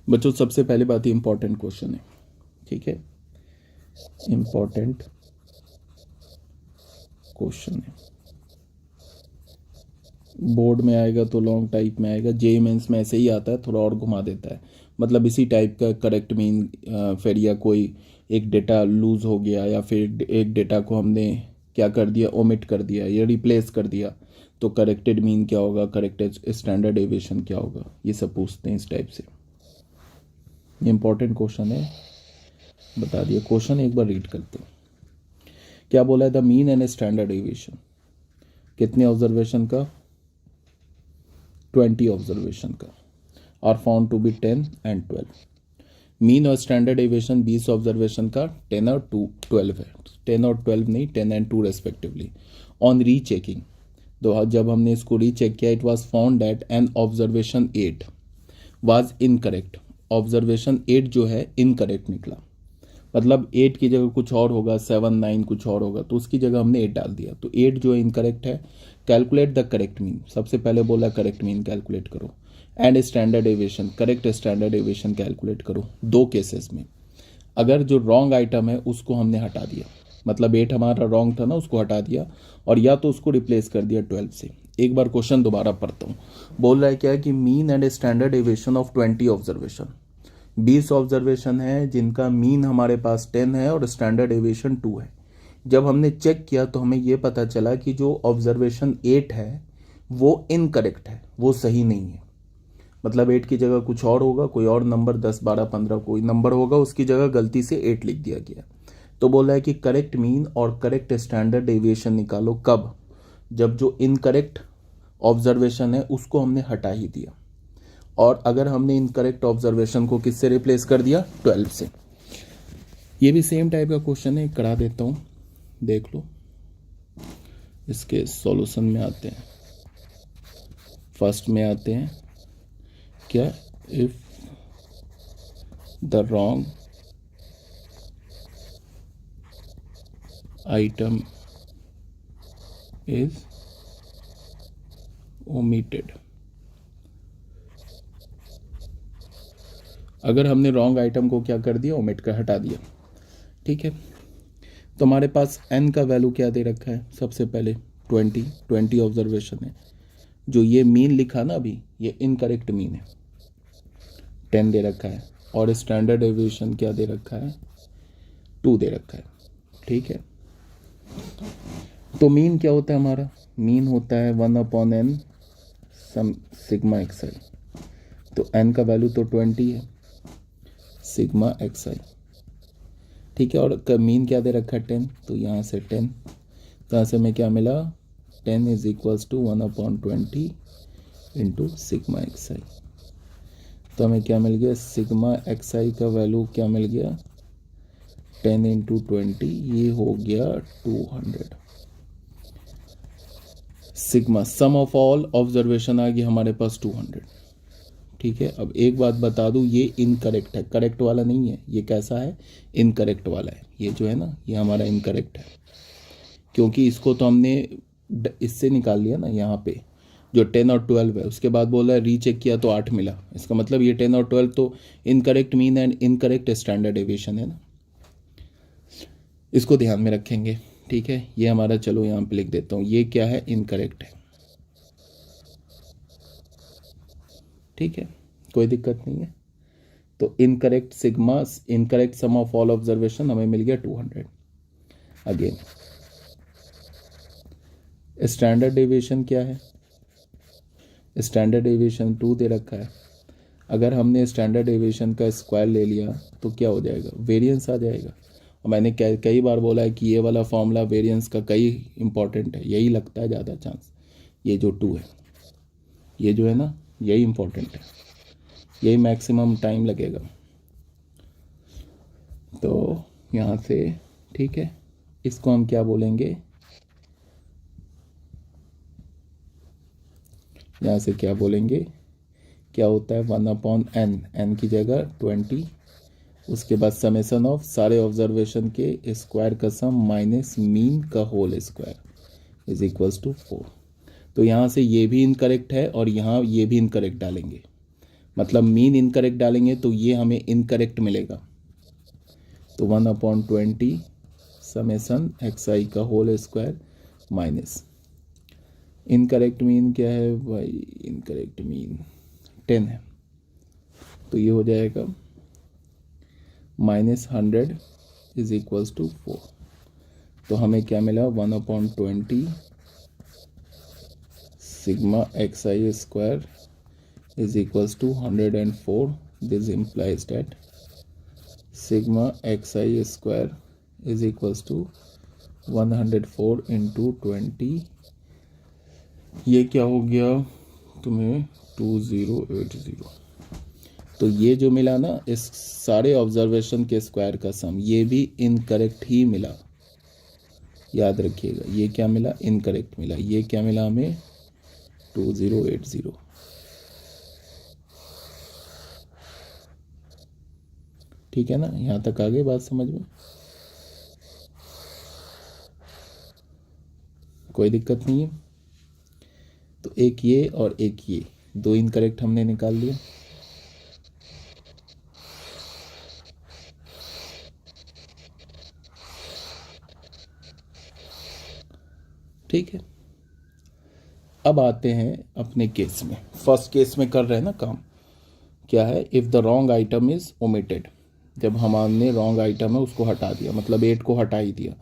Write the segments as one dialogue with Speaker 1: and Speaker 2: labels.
Speaker 1: बच्चों सबसे पहली बात, इंपॉर्टेंट क्वेश्चन है, ठीक है, इंपॉर्टेंट क्वेश्चन है। बोर्ड में आएगा तो लॉन्ग टाइप में आएगा, जेईई मेंस में ऐसे ही आता है, थोड़ा और घुमा देता है, मतलब इसी टाइप का करेक्ट मीन, फिर या कोई एक डेटा लूज हो गया या फिर एक डेटा को हमने क्या कर दिया, ओमिट कर दिया या रिप्लेस कर दिया, तो करेक्टेड मीन क्या होगा, करेक्टेड स्टैंडर्ड डेविएशन क्या होगा, ये सब पूछते हैं इस टाइप से। ये इंपॉर्टेंट क्वेश्चन है, बता दिया। क्वेश्चन एक बार रीड करते हैं। क्या बोला है, the mean and standard deviation कितने ऑब्जर्वेशन का, 20 ऑब्जर्वेशन का, are found to be 10 and 12। Mean और स्टैंडर्ड डेविएशन 20 ऑब्जर्वेशन का, 10 और 12 है, 10 और 12 नहीं, 10 एंड 2 रेस्पेक्टिवली। ऑन रीचेकिंग, तो जब हमने इसको रीचेक किया, it was found that an observation 8 was incorrect. Observation 8 जो है इनकरेक्ट निकला, मतलब 8 की जगह कुछ और होगा, 7 9 कुछ और होगा, तो उसकी जगह हमने 8 डाल दिया, तो 8 जो है इनकरेक्ट है। कैलकुलेट द करेक्ट मीन, सबसे पहले बोला करेक्ट मीन कैलकुलेट करो, and standard deviation, correct standard deviation calculate करो। दो केसेस में, अगर जो रॉन्ग आइटम है उसको हमने हटा दिया, मतलब 8 हमारा रॉन्ग था ना, उसको हटा दिया, और या तो उसको रिप्लेस कर दिया 12 से। एक बार क्वेश्चन दोबारा पढ़ता हूँ। बोल रहा है क्या है कि mean and standard deviation of 20 observation, 20 observation है जिनका मीन हमारे पास 10 है और स्टैंडर्ड डेविएशन 2 है। जब हमने चेक किया तो हमें ये पता चला कि जो ऑब्जर्वेशन 8 है वो इनकरेक्ट है, वो सही नहीं है, मतलब 8 की जगह कुछ और होगा, कोई और नंबर 10 12 15 कोई नंबर होगा, उसकी जगह गलती से 8 लिख दिया गया। तो बोला है कि करेक्ट मीन और करेक्ट स्टैंडर्ड डेविएशन निकालो, कब, जब जो इनकरेक्ट ऑब्जर्वेशन है उसको हमने हटा ही दिया, और अगर हमने इनकरेक्ट ऑब्जर्वेशन को किससे रिप्लेस कर दिया, 12 से। ये भी सेम टाइप का क्वेश्चन है, करा देता हूँ, देख लो। इसके सॉल्यूशन में आते हैं, फर्स्ट में आते हैं क्या, if the wrong item is omitted, अगर हमने रॉन्ग आइटम को क्या कर दिया, ओमिट कर हटा दिया, ठीक है। तो हमारे पास n का वैल्यू क्या दे रखा है, सबसे पहले 20 ऑब्जर्वेशन है, जो ये मीन लिखा ना अभी, ये इनकरेक्ट मीन है, 10 दे रखा है, और स्टैंडर्ड डेविएशन क्या दे रखा है, 2 दे रखा है, ठीक है। तो मीन क्या होता है हमारा, मीन होता है 1/n सम सिग्मा xi, तो n का वैल्यू तो 20 है, सिग्मा xi, ठीक है, और मीन क्या दे रखा है, 10, तो यहाँ से 10, तो यहाँ से हमें क्या मिला, 10 is equals to 1/20 into sigma xi, तो हमें क्या मिल गया, सिग्मा xi का वैल्यू क्या मिल गया, 10 इंटू 20, ये हो गया 200। Sigma sum of all observation आ गया हमारे पास 200, ठीक है। अब एक बात बता दूं, ये इनकरेक्ट है, करेक्ट वाला नहीं है, ये कैसा है, इनकरेक्ट वाला है, ये जो है ना, ये हमारा इनकरेक्ट है, क्योंकि इसको तो हमने इससे निकाल लिया ना, यहाँ पे जो 10 और 12 है, उसके बाद बोला रीचेक किया तो 8 मिला, इसका मतलब ये 10 और 12 तो incorrect mean and incorrect standard deviation है ना, इसको ध्यान में रखेंगे, ठीक है। ये हमारा, चलो यहाँ पे लिख देता हूँ, ये क्या है, इनकरेक्ट है, ठीक है, कोई दिक्कत नहीं है। तो incorrect sigma, incorrect sum of all observation हमें मिल गया 200। अगेन स्टैंडर्ड डेविएशन क्या है, स्टैंडर्ड डेविएशन 2 दे रखा है, अगर हमने स्टैंडर्ड डेविएशन का स्क्वायर ले लिया तो क्या हो जाएगा, वेरिएंस आ जाएगा। और मैंने कई बार बोला है कि ये वाला फॉर्मूला वेरिएंस का कई इंपॉर्टेंट है, यही लगता है ज़्यादा चांस, ये जो 2 है, ये जो है ना, यही इंपॉर्टेंट है, यही मैक्सिमम टाइम लगेगा। तो यहाँ से, ठीक है, इसको हम क्या बोलेंगे, यहाँ से क्या बोलेंगे, क्या होता है 1/n, n की जगह 20, उसके बाद समेसन ऑफ सारे ऑब्जर्वेशन के स्क्वायर का सम माइनस मीन का whole square is equals to 4। तो यहाँ से ये भी इनकरेक्ट है और यहाँ ये भी इनकरेक्ट डालेंगे, मतलब मीन इनकरेक्ट डालेंगे तो ये हमें इनकरेक्ट मिलेगा। तो 1/20 समेसन एक्स आई का whole square minus incorrect mean क्या है भाई, इनकरेक्ट मीन 10 है, तो ये हो जाएगा -100 इज इक्वल्स टू 4। तो हमें क्या मिला 1/20 sigma x i square is equals to 104. This implies that sigma xi square is equals to 104 into 20। ये क्या हो गया तुम्हें 2080। तो ये जो मिला ना इस सारे ऑब्जर्वेशन के स्क्वायर का सम, ये भी इनकरेक्ट ही मिला, याद रखिएगा। ये क्या मिला, इनकरेक्ट मिला। ये क्या मिला हमें 2080। ठीक है ना, यहाँ तक आ गई बात समझ में, कोई दिक्कत नहीं है। तो एक ये और एक ये दो इनकरेक्ट हमने निकाल लिया। ठीक है, अब आते हैं अपने केस में। फर्स्ट केस में कर रहे हैं ना काम, क्या है, if the wrong item is omitted. जब हमने रॉन्ग आइटम है उसको हटा दिया, मतलब 8 को हटा ही दिया।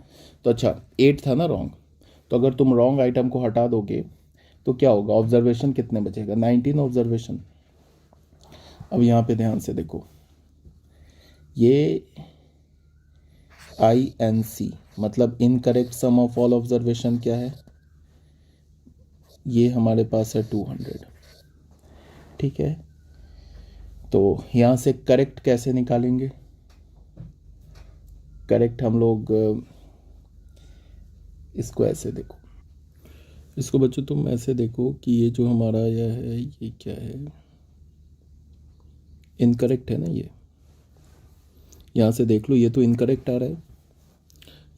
Speaker 1: तो अच्छा 8 था ना रॉन्ग, तो अगर तुम रॉन्ग आइटम को हटा दोगे तो क्या होगा, ऑब्जर्वेशन कितने बचेगा, 19 ऑब्जर्वेशन। अब यहाँ पे ध्यान से देखो, ये INC मतलब incorrect sum of all observation क्या है, ये हमारे पास है 200। ठीक है, तो यहाँ से करेक्ट कैसे निकालेंगे, करेक्ट हम लोग इसको ऐसे देखो, इसको बच्चों तुम ऐसे देखो कि ये जो हमारा यह है ये क्या है, इनकरेक्ट है ना। ये यहाँ से देख लो, ये तो इनकरेक्ट आ रहा है,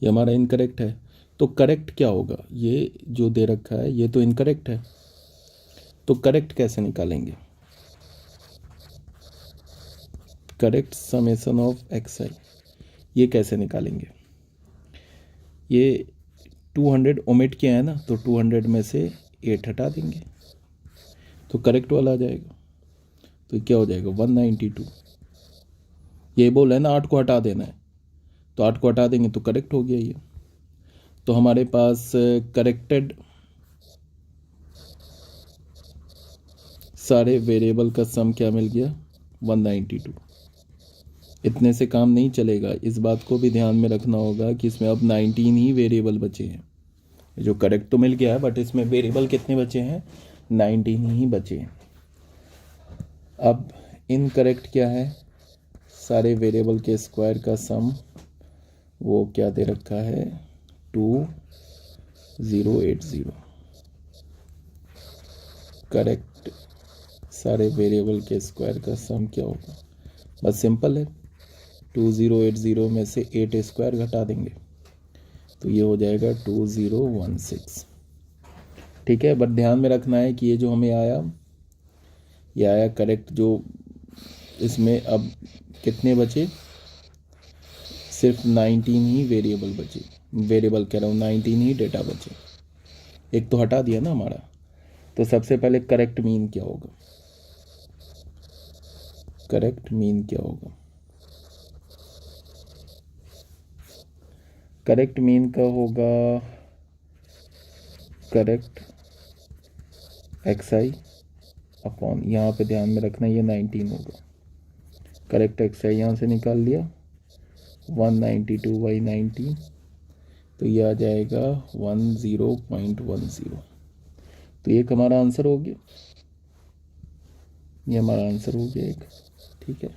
Speaker 1: ये हमारा इनकरेक्ट है। तो करेक्ट क्या होगा, ये जो दे रखा है ये तो इनकरेक्ट है, तो करेक्ट कैसे निकालेंगे, करेक्ट समेसन ऑफ एक्स आई, ये कैसे निकालेंगे। ये 200 ओमिट किया है ना, तो 200 में से 8 हटा देंगे तो करेक्ट वाला आ जाएगा। तो क्या हो जाएगा 192। ये बोला है ना 8 को हटा देना है, तो 8 को हटा देंगे तो करेक्ट हो गया ये। तो हमारे पास करेक्टेड सारे वेरिएबल का सम क्या मिल गया 192। इतने से काम नहीं चलेगा, इस बात को भी ध्यान में रखना होगा कि इसमें अब 19 ही वेरिएबल बचे हैं। जो करेक्ट तो मिल गया है बट इसमें वेरिएबल कितने बचे हैं, 19 ही बचे हैं। अब इनकरेक्ट क्या है, सारे वेरिएबल के स्क्वायर का सम, वो क्या दे रखा है 2080। करेक्ट सारे वेरिएबल के स्क्वायर का सम क्या होगा, बस सिंपल है, 2080 में से 8 स्क्वायर घटा देंगे तो ये हो जाएगा 2016। ठीक है, बट ध्यान में रखना है कि ये जो हमें आया, ये आया करेक्ट, जो इसमें अब कितने बचे, सिर्फ 19 ही वेरिएबल बचे, वेरिएबल कह रहा हूँ 19 ही डेटा बचे, एक तो हटा दिया ना हमारा। तो सबसे पहले करेक्ट मीन क्या होगा, करेक्ट मीन क्या होगा, करेक्ट मीन का होगा करेक्ट एक्स आई अपॉन, यहाँ पे ध्यान में रखना ये 19 होगा। करेक्ट एक्स आई यहाँ से निकाल लिया 192/19, तो ये आ जाएगा 10.10। तो एक हमारा आंसर हो गया, ये हमारा आंसर हो गया एक। ठीक है,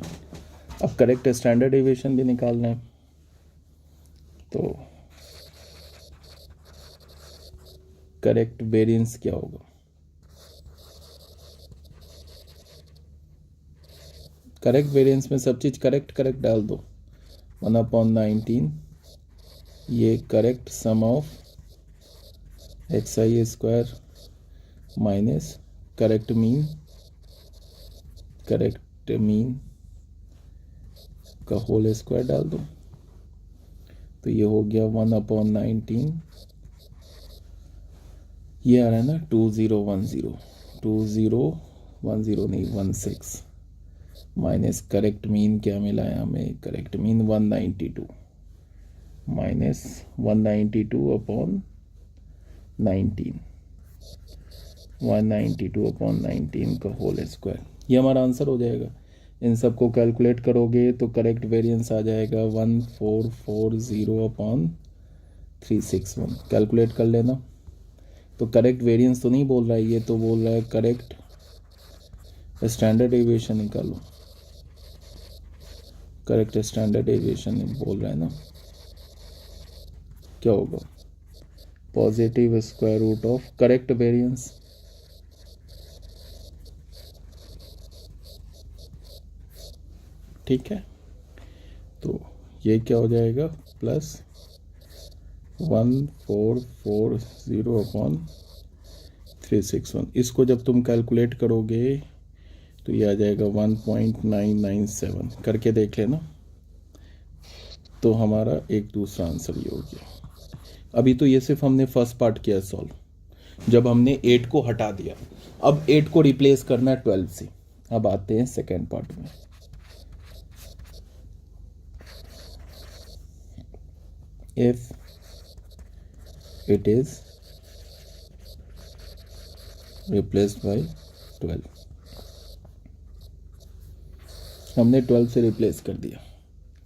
Speaker 1: अब करेक्ट स्टैंडर्ड डेविएशन भी निकालना है। तो करेक्ट वेरिएंस क्या होगा, करेक्ट वेरिएंस में सब चीज़ करेक्ट करेक्ट डाल दो, 1/19 ये correct sum of x i square minus correct mean, correct mean का होल स्क्वायर डाल दो, तो ये हो गया 1/19, ये आ रहा है ना 2010, 2010 नहीं 16, माइनस करेक्ट मीन क्या मिला है हमें, करेक्ट मीन 192 माइनस 192/19, 192/19 का होल स्क्वायर, ये हमारा आंसर हो जाएगा। इन सबको कैलकुलेट करोगे तो करेक्ट वेरिएंस आ जाएगा 1440/361। कैलकुलेट कर लेना। तो करेक्ट वेरिएंस तो नहीं बोल रहा है ये, तो बोल रहा है करेक्ट स्टैंडर्ड डेविएशन निकालो। करेक्ट स्टैंडर्ड डेविएशन बोल रहा है ना, क्या होगा, positive square root of correct variance, ठीक है। तो ये क्या हो जाएगा, प्लस 1440/361। इसको जब तुम कैलकुलेट करोगे तो ये आ जाएगा 1.997, करके देख लेना। तो हमारा एक दूसरा आंसर ये हो गया। अभी तो ये सिर्फ हमने फर्स्ट पार्ट किया सॉल्व, जब हमने 8 को हटा दिया। अब 8 को रिप्लेस करना है 12 से। अब आते हैं सेकेंड पार्ट में। If it is replaced by 12, हमने 12 से रिप्लेस कर दिया,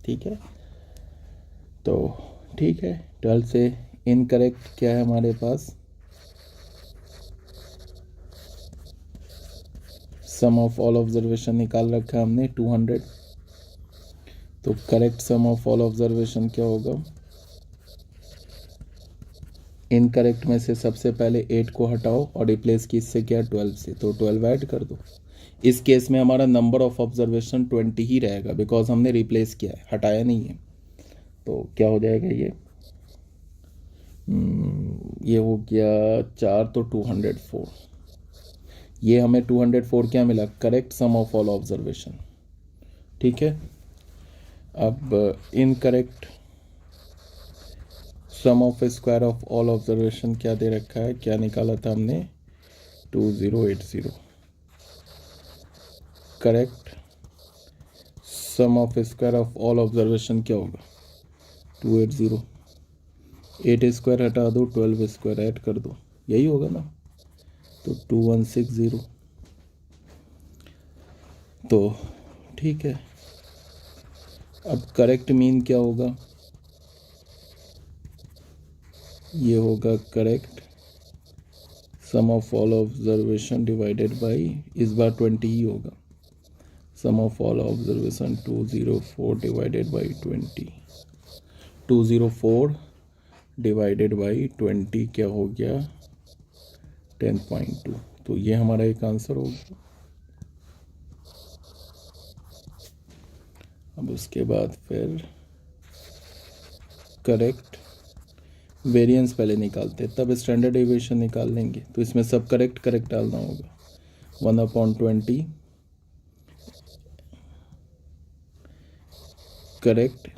Speaker 1: ठीक है। तो ठीक है, 12 से इनकरेक्ट क्या है हमारे पास, सम ऑफ ऑल ऑब्जर्वेशन निकाल रखा है हमने 200। तो correct sum of all observation क्या होगा, इनकरेक्ट में से सबसे पहले 8 को हटाओ और रिप्लेस की इससे क्या 12 से, तो 12 ऐड कर दो। इस केस में हमारा नंबर ऑफ ऑब्जर्वेशन 20 ही रहेगा, बिकॉज हमने रिप्लेस किया है, हटाया नहीं है। तो क्या हो जाएगा ये हो गया 4 तो 204। ये हमें 204 क्या मिला, correct sum of all observation, ठीक है। अब incorrect sum of square of all observation क्या दे रखा है, क्या निकाला था हमने 2080। Correct sum of square of all observation क्या होगा 280। 8 स्क्वायर हटा दो, 12 स्क्वायर ऐड कर दो, यही होगा ना। तो 2160। तो ठीक है, अब करेक्ट मीन क्या होगा, ये होगा correct sum of all observation divided by, इस बार 20 ही होगा, sum of all observation 204 divided by 20, 204 divided by 20 क्या हो गया 10.2। तो ये हमारा एक आंसर होगा। अब उसके बाद फिर करेक्ट वेरिएंस पहले निकालते, तब स्टैंडर्ड डेविएशन निकाल लेंगे। तो इसमें सब करेक्ट डालना होगा, 1/20 करेक्ट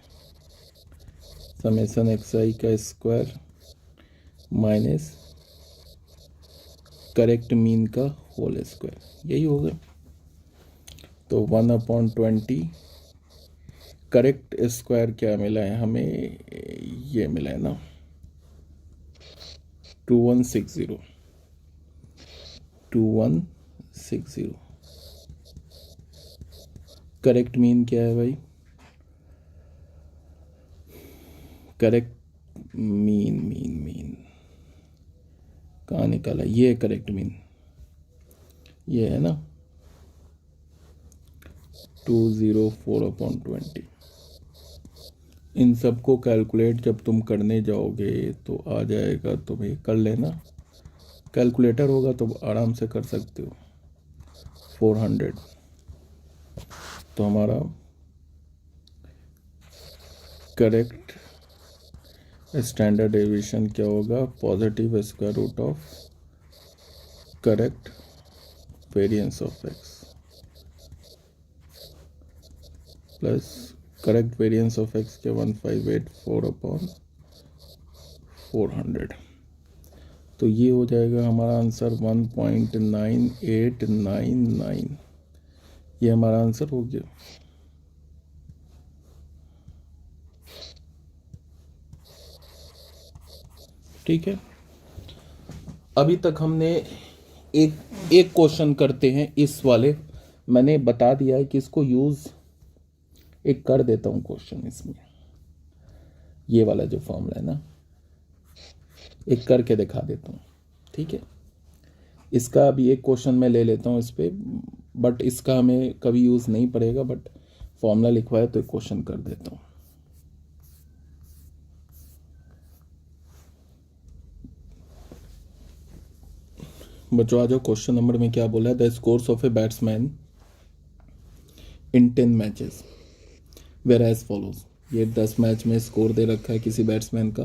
Speaker 1: समेसन xi का स्क्वायर माइनस करेक्ट मीन का होल स्क्वायर, यही होगा। तो 1/20 करेक्ट स्क्वायर क्या मिला है हमें, ये मिला है ना 2160, 2160। करेक्ट मीन क्या है भाई, करेक्ट मीन कहाँ निकाला, ये करेक्ट मीन ये है ना 204/20। इन सबको कैलकुलेट जब तुम करने जाओगे तो आ जाएगा, तो भाई कर लेना, कैलकुलेटर होगा तो आराम से कर सकते हो। 400। तो हमारा करेक्ट स्टैंडर्ड डेविएशन क्या होगा, positive square root of correct variance of x. Plus correct variance of x के 1584/400। तो ये हो जाएगा हमारा आंसर 1.9899। ये हमारा आंसर हो गया। ठीक है, अभी तक हमने एक एक क्वेश्चन करते हैं इस वाले, मैंने बता दिया है कि इसको यूज एक कर देता हूँ क्वेश्चन इसमें, ये वाला जो फॉर्मूला है ना, एक करके दिखा देता हूँ। ठीक है, इसका अभी एक क्वेश्चन मैं ले लेता हूँ इस पर, बट इसका हमें कभी यूज़ नहीं पड़ेगा, बट फॉर्मूला लिखवाया तो एक क्वेश्चन कर देता हूँ। बच्चों आ जाओ, क्वेश्चन नंबर में क्या बोला है, the scores of a batsman in 10 matches were as follows. ये 10 मैच में स्कोर दे रखा है किसी बैट्समैन का,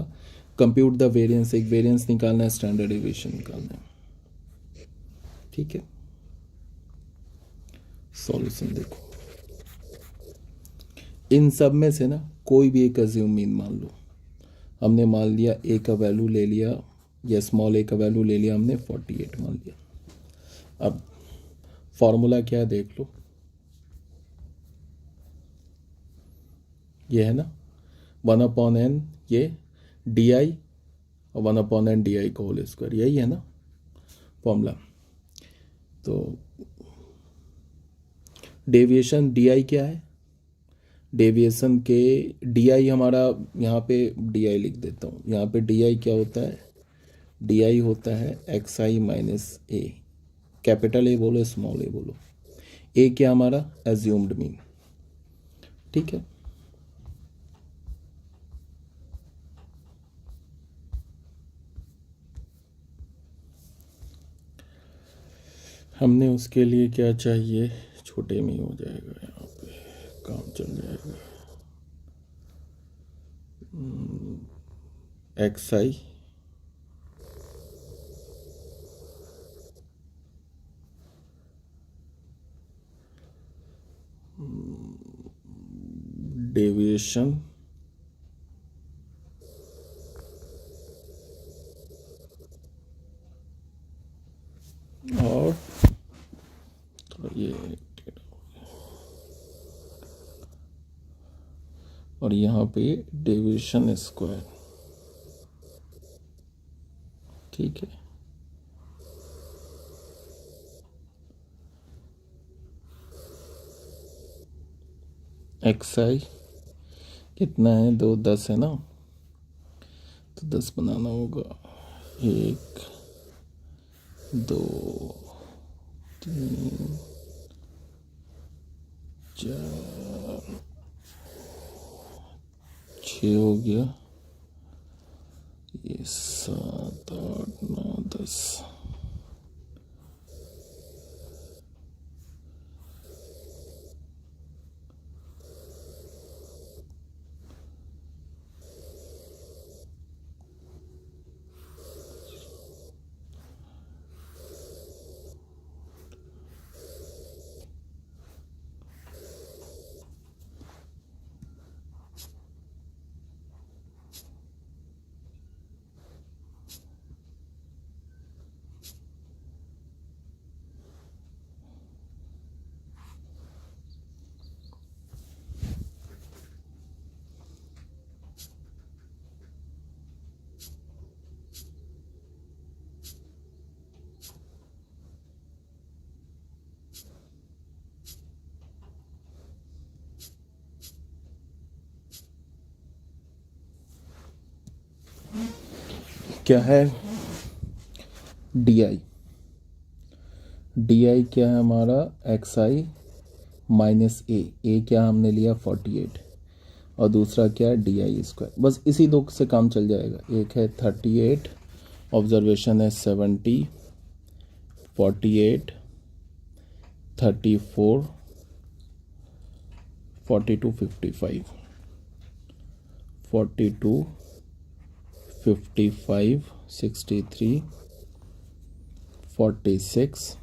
Speaker 1: कंप्यूट द वेरिएंस, एक वेरिएंस निकालना है, स्टैंडर्ड डेविएशन निकालना है। ठीक है, सॉल्यूशन देखो, इन सब में से ना कोई भी एक अज्यूम मीन मान लो। हमने मान लिया ए का वैल्यू ले लिया, या स्मॉल ए का वैल्यू ले लिया हमने 48 मान लिया। अब फॉर्मूला क्या है देख लो, ये है ना 1/n, ये डी आई और 1/n डी आई का होल स्क्वायर, यही है ना फॉर्मूला। तो डेविएशन डी आई क्या है, डेविएशन के डी आई हमारा, यहाँ पे डी आई लिख देता हूँ, यहाँ पे डी आई क्या होता है, डी आई होता है x I minus A, capital A बोलो स्मॉल ए बोलो, ए क्या हमारा एज्यूम्ड मीन। ठीक है, हमने उसके लिए क्या चाहिए, छोटे में ही हो जाएगा, यहाँ पे काम चल जाएगा, एक्स आई डेविएशन और थोड़ा ये, और यहाँ पे डेविएशन स्क्वायर। ठीक है, एक्स आई कितना है, 2 10 है ना, तो 10 बनाना होगा, 1 2 3 4 6 हो गया, ये 7 8 9 10। क्या है, डी आई, डी आई क्या है हमारा, एक्स आई माइनस ए क्या हमने लिया 48, और दूसरा क्या है डी आई स्क्वायर। बस इसी दो से काम चल जाएगा, एक है 38, ऑब्जर्वेशन है 70, 48 34 42 55 42 55 63 46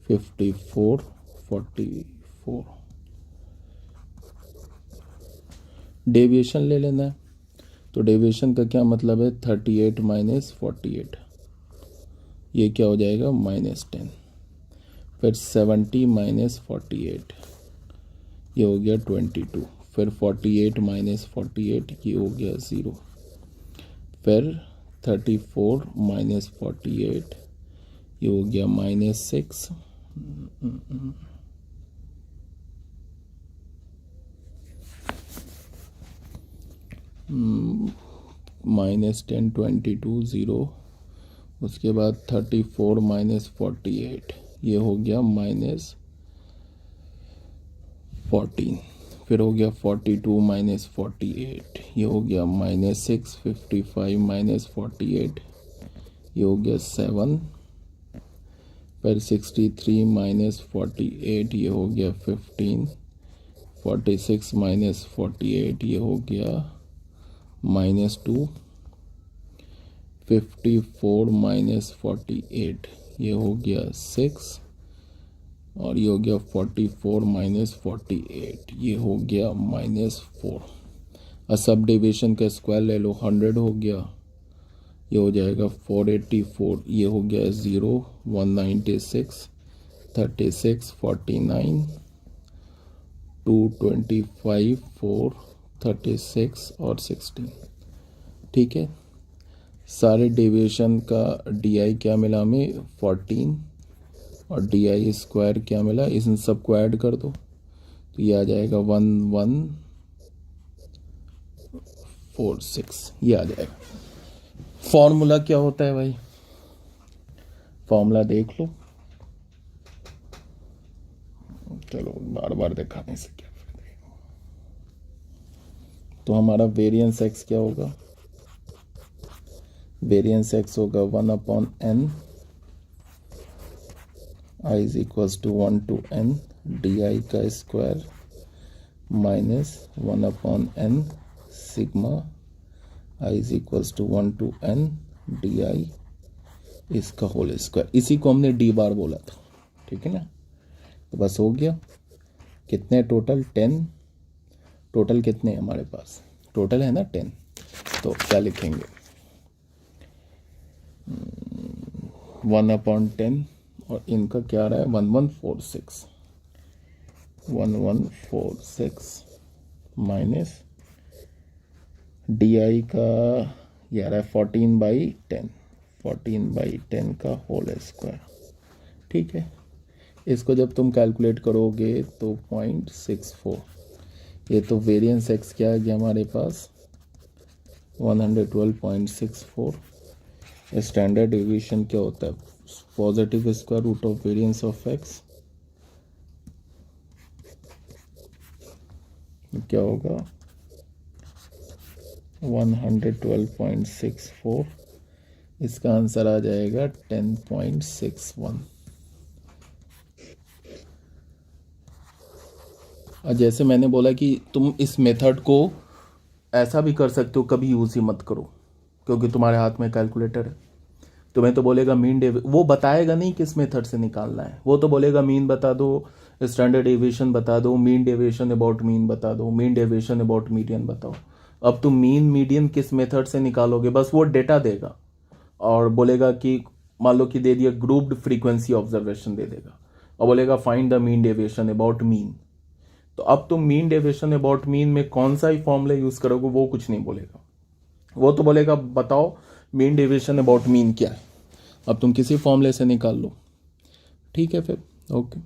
Speaker 1: 54 44 डेविएशन ले लेना है। तो डेविएशन का क्या मतलब है, 38 माइनस 48, ये क्या हो जाएगा -10। फिर 70 माइनस 48, ये हो गया 22। फिर 48 माइनस 48, ये हो गया 0। फिर 34 माइनस 48, ये हो गया -6। -10, 22, 0। उसके बाद 34 माइनस 48, ये हो गया -14। फिर हो गया 42 माइनस 48, ये हो गया -6। 55 माइनस 48, ये हो गया 7। फिर 63 माइनस 48, ये हो गया 15। 46 माइनस 48, ये हो गया -2। 54 माइनस 48, ये हो गया 6। और ये हो गया 44 माइनस 48, ये हो गया -4। और सब डिविजन का स्क्वायर ले लो, 100 हो गया, ये हो जाएगा 484, ये हो गया 0, 196, 36, 49, 225, 4, 36 और 16। ठीक है, सारे डेविएशन का डी क्या मिला हमें 14, और डी स्क्वायर क्या मिला, इन सबको ऐड कर दो तो ये आ जाएगा 1146, ये आ जाएगा। फॉर्मूला क्या होता है भाई, फॉर्मूला देख लो, चलो बार बार दिखाने से क्या फायदा है। तो हमारा वेरिएंस एक्स क्या होगा, वेरिएंस एक्स होगा 1/n, i is equals to 1 to n D का square minus 1/n sigma i is equals to 1 to n D इसका होल स्क्वायर। इसी को हमने डी बार बोला था, ठीक है ना। तो बस हो गया, कितने टोटल 10, टोटल कितने हैं हमारे पास, टोटल है ना 10। तो क्या लिखेंगे 1/10, और इनका क्या रहा है 1146, 1146 माइनस डी का यह रहा है 14/10, 14/10 का होल स्क्वायर। ठीक है, इसको जब तुम कैलकुलेट करोगे तो 0.64, ये तो वेरिएंस एक्स क्या आ गया हमारे पास 112.64। स्टैंडर्ड डेविएशन क्या होता है, positive square root of variance of x, क्या होगा 112.64, इसका आंसर आ जाएगा 10.61। और जैसे मैंने बोला कि तुम इस मेथड को ऐसा भी कर सकते हो, कभी यूज़ ही मत करो क्योंकि तुम्हारे हाथ में कैलकुलेटर है। तुम्हें तो बोलेगा मीन वो बताएगा नहीं किस मेथड से निकालना है, वो तो बोलेगा मीन बता दो, स्टैंडर्ड डेविएशन बता दो, मीन डेविएशन अबाउट मीन बता दो, मीन डेविएशन अबाउट मीडियन बताओ। अब तुम मीन मीडियन किस मेथड से निकालोगे, बस वो डेटा देगा और बोलेगा कि मान लो कि दे दिया ग्रुप्ड फ्रीक्वेंसी ऑब्जर्वेशन दे देगा और बोलेगा find the mean deviation about mean. तो अब तुम मीन डेविएशन अबाउट मीन में कौन सा ही फॉर्मूला यूज करोगे, वो कुछ नहीं बोलेगा, वो तो बोलेगा बताओ मीन डेविएशन अबाउट मीन क्या है। अब तुम किसी फॉर्मूले से निकाल लो, ठीक है फिर, ओके।